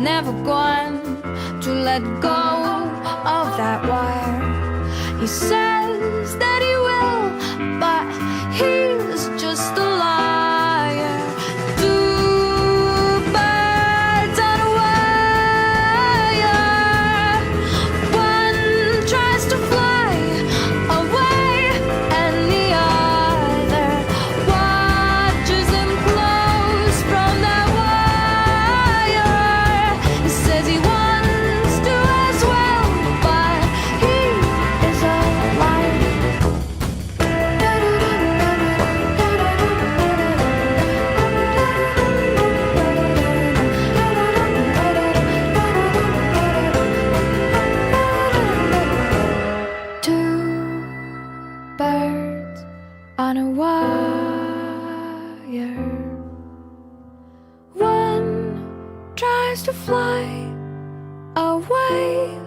never going to let go of that wire. He says that he will, but he's just a liar. Two birds on a wire. One tries to fly away, and the other watches him close from that wire. He says he wants to as well, but he is a liar. Two birds on a wire. One tries to fly away,